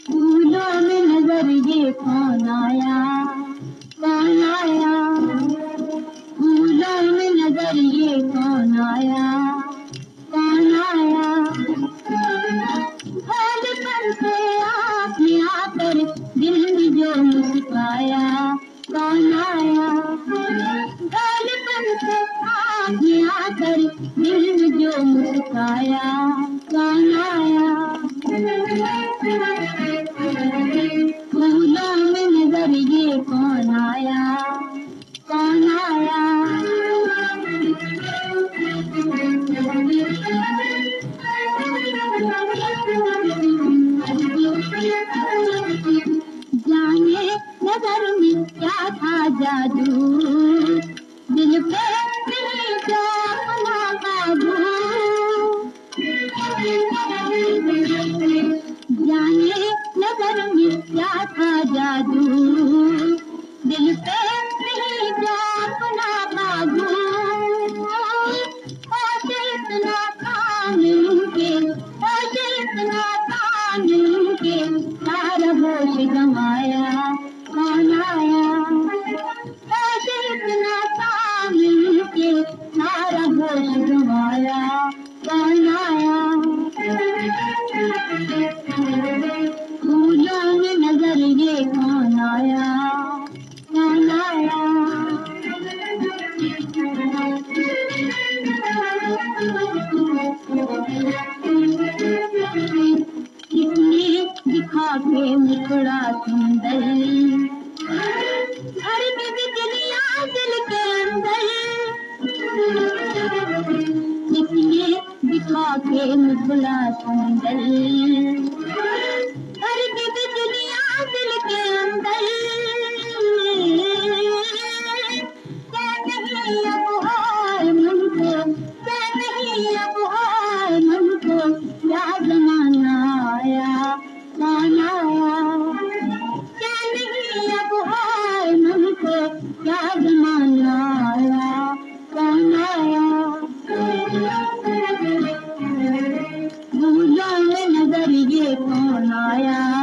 फूलों में नजर ये कौन आया, कौन आया। फूलों में नजर ये कौन आया, कौन आया। पल से आपने आकर दिल में जो मुस्काया, कौन आया। पल से आपने आकर दिल में जो मुस्काया, कौन आया। फूलों में नजर ये कौन आया, कौन आया। जाने नजर में क्या था जादू, दिल पे नहीं था अपना काबू। जाने नजर में क्या था जादू, दिल पे नहीं था अपना काबू। होश इतना काम के, होश इतना काम के, सारा होश गंवाया, कौन आया। होश इतना काम के, सारा होश गंवाया, कौन आया। फूलों में नजर ये कौन आया, कौन आया। किसने दिखा के मुखड़ा सुंदर, हर बिजलियां दिल के अंदर। किसने दिखा के मुखड़ा सुंदर, हर बिजलियां दिल के अंदर। नहीं अब हाय मन को, नहीं अब हाय मन को, क्या जमाना आया, कौन आया। नहीं अब हाय मन को, क्या जमाना आया, कौन आया। फूलों में नजर ये कौन आया।